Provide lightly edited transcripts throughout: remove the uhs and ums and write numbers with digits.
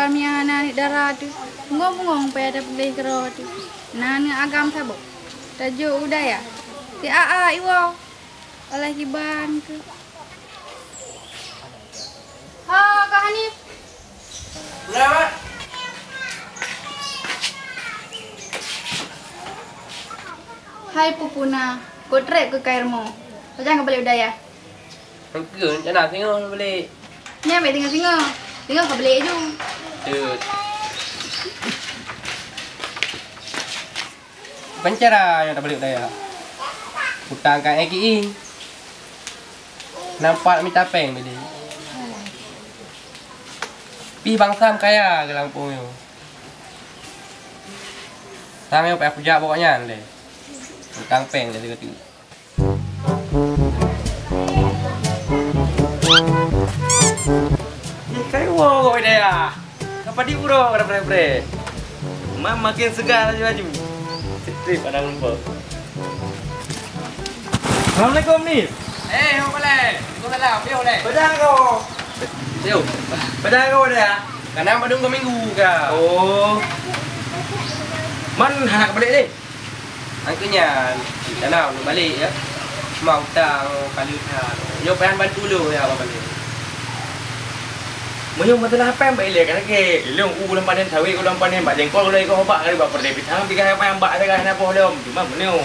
kami anak darah tu. Ngomong pada pergi kero tu. Nani agam sabuk. Tajuk udah ya. Ti iwo. Oleh kiban tu. Ha, Kak Hanif. Berapa? Hai Pupuna. Kotrek ke kairmu. Jangan balik udah ya. Angkun, jangan tengok balik. Ni ambil tengok-tengok. Tengok kau balik je. Tut. Pencara yang tak balik daya. Hutang kat Eki. Nampak minta peng beli. Pi bangsam kaya ke Lampung yo. Tang yo aku jak pokoknya le. Hutang peng dia kata. Kayak wow kok dia. Apa di bro kada bre. Makin segar baju. Trip ada lupa. Assalamualaikum ni. Ho boleh. Waalaikumsalam. Dia boleh. Padang kau. Dia. Padang kau dia. Kadang padung ke minggu ke. Oh. Man nak balik ni? Angkanya dah nak balik ya. Mau tang kali dah. Yo pengen bantu lu ya apa balik. Muyung masalah apa yang baik kan ke? Ilung ulang panen sawit ulang panen bak jengkol ulang kau hobak kali bak perdebit hang tiga apa yang bak ada kan apa lom. Cuma meneu.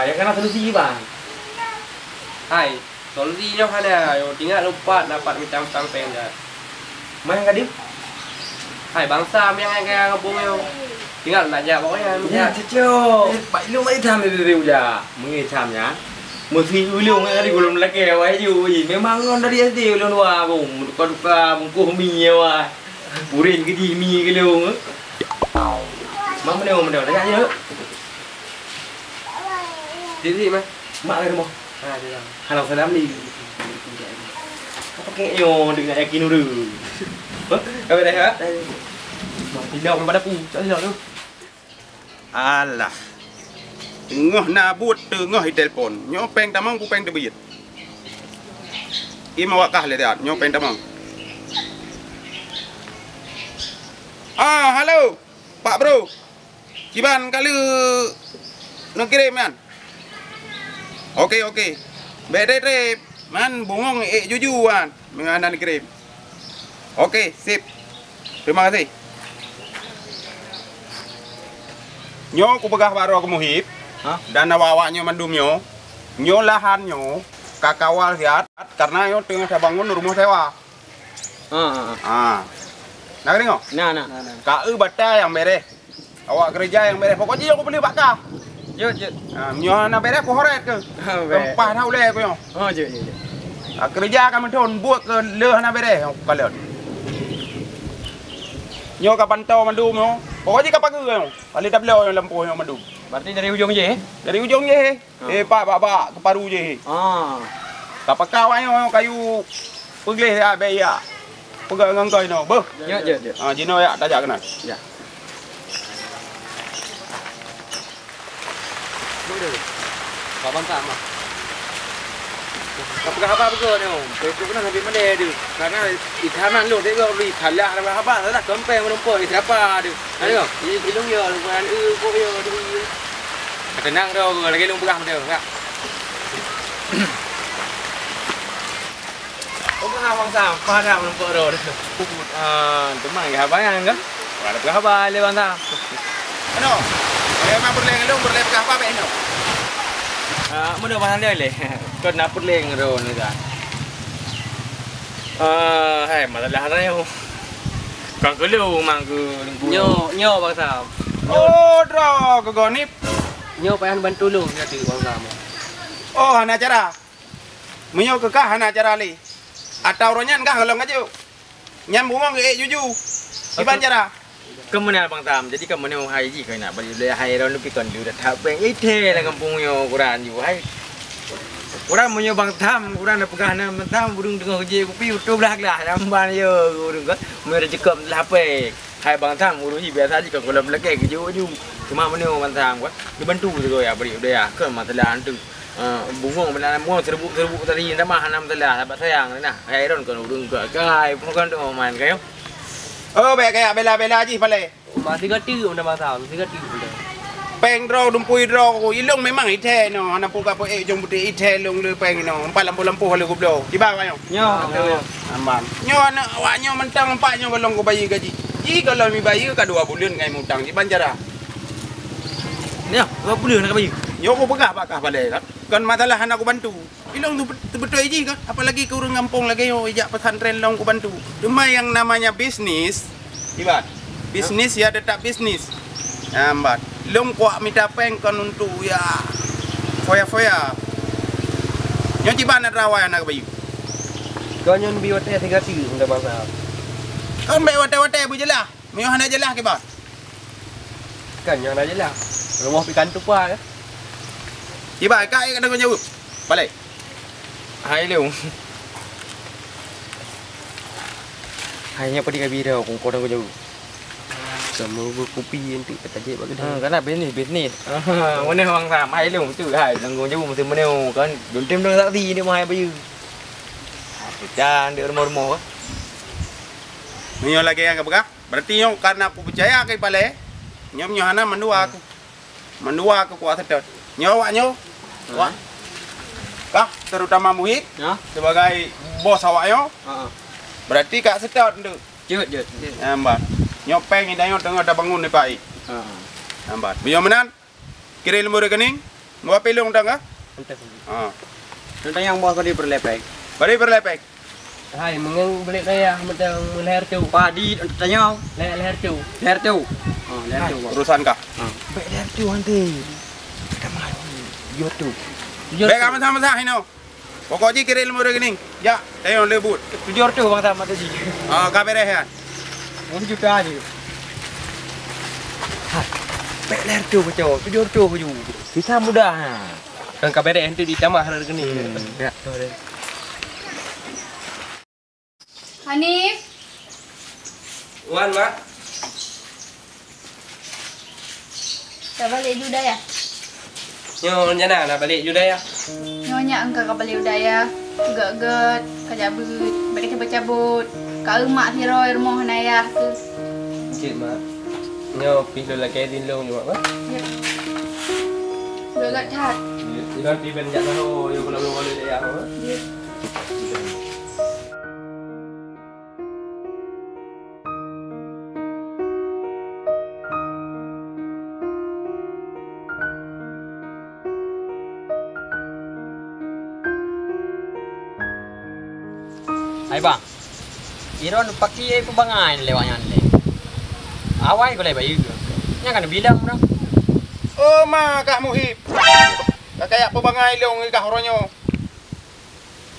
Yang kena solusi bang. Hai, solusinya ada. Yo tinggal lupa dapat minta utang peng ya. Main kadip? Hai bangsa yang kayak ngabung yo. Tinggal nak jawab pokoknya. Ya, cecok. Bak ilung mai tham dari uja. Mengi thamnya. Mesti ulung ada gulung lagi awak ju. Memang on dari SD ulung dua bung. Duka bungkuh mi awak. Purin ke di mi ke ulung. Mak meneu dah je. Jadi mah. Mak ke rumah. Dia. Halau salam ni. Apa ke yo dengan yakin dulu. Kau dah ha? Tidak pada aku. Tak silap tu. Alah. Tengah nabut tengah di telefon. Nyopeng tamang ku peng tebit. Ima wakah le dia, nyopeng tamang. Halo. Pak Bro. Ciban kali nak kirim kan? Okey. Bede man bungong jujuan menganan kirim. Okey, sip. Terima kasih. Nyo ku pegah baru aku muhib. Dan awaknya mandumnya. Nyo lahannya kakawal hiat karena yo tengah saya bangun rumah sewa. Nak tengok? Nah. Kau bata yang beres. Awak kerja yang beres. Pokoknya aku beli bakar. Yo. Nyo nak beres aku horet ke. Tempah dah boleh aku yo. Je. Kerja kami thon buat ke leh nak beres kalian. Nyo ka pantau mandum yo. Pokoknya ka pagu yo. Kali dah beli lampu yo mandum. Berarti dari ujung je? Dari ujung je. Pak ke paru je. Kapag kawan yo kayu peglih ya beya. Pegang ngangkai no. Beuh. Je. Jino ya tajak kena. Ya. Kapan sama? Kapag apa betul ni om? Itu kena sampai mana dia? Karena di taman lu dia beli kalah apa apa dah kempeng menumpuk di siapa dia. Ada tak? Ini belum ya, lumayan kok ya tu. Tenang dah, lagi lu pegang dia enggak? Oh, abang sampah dah menumpuk dah. Teman ke apa yang enggak? Ada berapa le bang ta? Ano? Memang berleng pegang apa be no? Mudah pasal dia le. Kau nak perleng ro ni dah. Hai, masalah ni yo. Kang kelu mang ke Nyo bangsa. Oh, dro ke gonip. Nyo pengen bantu lu jadi bangsa. Oh, hana acara. Menyo ke kah hana acara li. Atau ronyan kah kalau ngajo. Nyan bumong juju. Iban cara. Kemudian bang Tam, jadi kemudian hai ji kau nak beli hai ron lebih kan dia dah peng ite lah kampung yo Quran ju hai. Quran munyo bang Tam, Quran dah pegah nama bang Tam burung tengah kerja kopi YouTube lah ramban yo burung kan. Mereka cakap lah apa. Hai bang Tam urusi biasa je kalau belakang kerja ju. Cuma munyo bang Tam kan dibantu tu ya beri dia ke masalah tu. Bungong benar bungong serbu tadi dah mah hanam telah dapat sayang nah. Hai ron kan burung ke kai bukan tu main kayo. Baik kayak bela-bela aja pale. Masih gati udah Bang Tam, masih gati udah. Peng draw dumpui draw ko ilong memang ite no ana pul ka po jong buti ite long le peng no empat lampu hale ko blo tiba ka yo Nyo. amban nyo ana wa nyo mentang empat nyo belong ko bayi gaji ji kalau mi bayi ka 2 bulan ngai mutang di banjara Nyo, 2 bulan nak bayi. nyo ko begah bakah pale kan masalah anak ko bantu ilong tu betul ji kan apalagi ke urang kampung lagi yo ijak pesantren long ko bantu cuma yang namanya bisnis ibat bisnis ya tetap bisnis amban long kuat minta peng kan untuk ya foya-foya. Nyo ciban ada rawai anak bayu. Kau nyon bi wate 3 udah Bang Tam. Kan baik wate-wate bu jelah. Mio hana jelah ke ba? Kan yang aja lah. Rumah pikan tu pa ke? Ciba kai kada ko jawab. Balik. Hai Leung. Hanya pergi ke bira aku kau dah jauh. Kamu berkopi nanti kata je bagi dah. Kan bisnis. Mana Bang Tam, hai Leung tu hai nanggung jauh mesti mana kan. Don tim dah tak di ni mai bayu. Dan di rumah-rumah. Mio lagi yang ke berarti nyo karena aku percaya ke pale. Nyo hana mendua aku. Mendua aku kuat sedot. Nyo wak nyo. Wak. Kah terutama Muhid Ya. sebagai bos awak yo. Heeh. Berarti kak sedot ndu. Jet. Ambat. Nyopeng ini dayo tengah ada bangun ni pai. Ambat. Bio menan. Kira ilmu rekening. Mau pelong dah ka? Entah. Ha. Tentang yang bos kau di berlepek. Bari berlepek. Hai, mengang balik saya macam leher tu. Padi tanya. Leher tu. Leher tu. Oh, leher tu. Urusan kah? Baik dia tu nanti. Kita mahu. Yo tu. Baik amat sama sah hino. Pokoknya kira ilmu rekening. Ya, dayo lebut. 7 tu Bang Tam tadi. Ah, kabere han. 1 juta aja. Baik dia tu betul. 7 tu baju. Bisa mudah. Kan kabar nanti ditambah harga ni. Ya, tu dia. Hanif, Wan, Mak. dah balik juga ya? Nyo jana nak balik juga ya. Nyonya engkau kau balik udah ya? Get-get, kajabut, balik cabut-cabut. Kau mak hiroi rumah nayah tu. Cik Mak. Nyo pilih lagi din lo ni Mak. Ya. Gegat hat. Jangan tiba nak tahu yo kalau boleh dia ya. Ya. Hai bang. Iron pakai pebangan lewatnya ni. Awai ko bayu. Nya kan bilang dah. Oh, ma kak Muhib. Kayak pebangai ilong kah horonyo.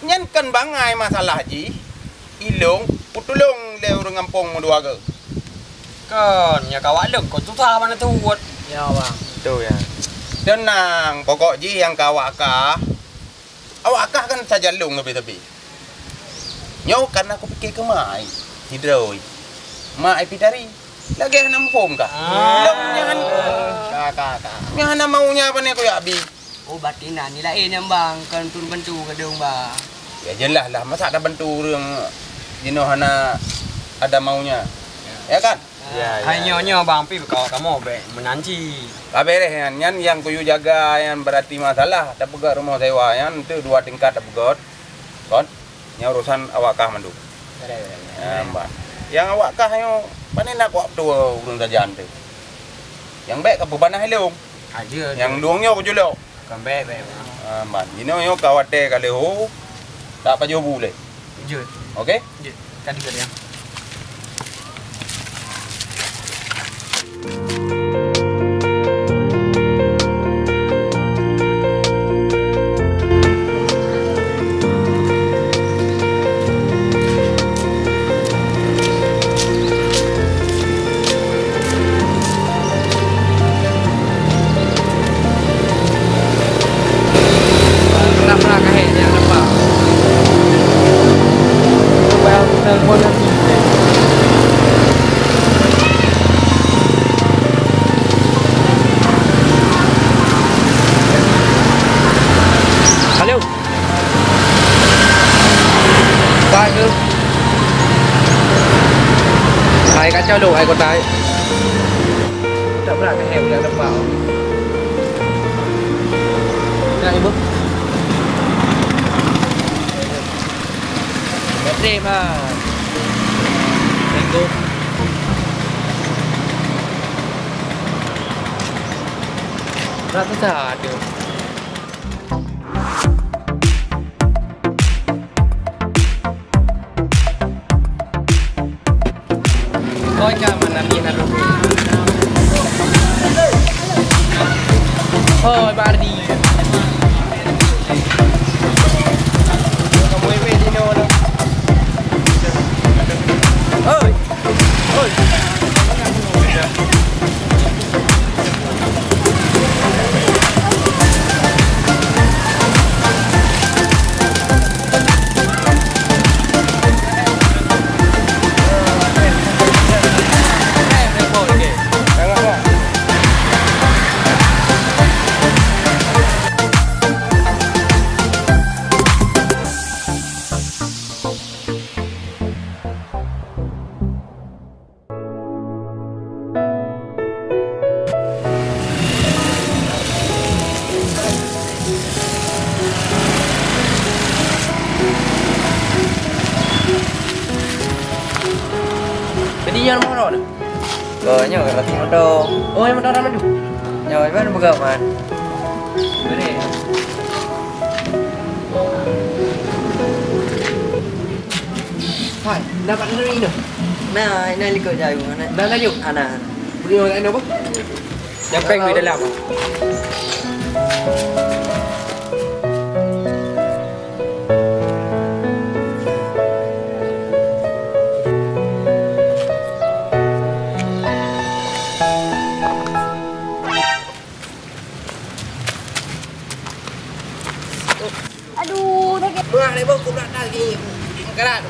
Nyan kan bangai masalah ji. Ilong putulong le urang kampung dua ke. Kan nya kawak leng ko susah mana tu buat. Ya bang. Tu ya. Tenang, pokok ji yang kawak kah. Awak kah kan saja lung lebih-lebih. Nyo karena aku fikir ke mai. Hidroi. Mai pitari. Lagi hana mfom kah? Long nyan. Kakak. Nyan hana maunya apa ni aku ya abi. Oh batina ni lain yang bang kan turun bantu gedung bang. Ya jelas lah, masa ada bantu orang Dino hana ada maunya. Ya kan? Hai nyo bang pi kau kamu be menanci. Kabere yan yang kuyu jaga yang berarti masalah tak pegat rumah sewa yan itu 2 tingkat tak pegat. Kon, yang urusan awak kah mandu. Mbak. Yang awak kah yo panen nak kuat tu urang sajan tu. Yang baik ke bebanah helong. Aja. Yang luangnya ku julok. Kan be. Mbak, dino yo kawate kale ho tak pa jobu le. Je. Okey? Je. Kan dia dia. Pernah kahitnya nampak. Telepon nanti. cao đầu ai con tái đậm là cái hẻm là đập vào ngay bước đêm à thành công ra tất cả được coi cả mà làm gì là được thôi ba đi kamu ini di mana oi oi Jadi yang mana dah? Banyak kan latih motor. Oh, yang motor mana tu? Yang mana bergaman? Beri. Hai, dapat dari ini. Nah, ini likut jauh mana? Dah laju. Anak. Pergi orang ini apa? Yang peng di dalam. Aduh, sakit. Buang ni bos, kubrak lagi. Kerat.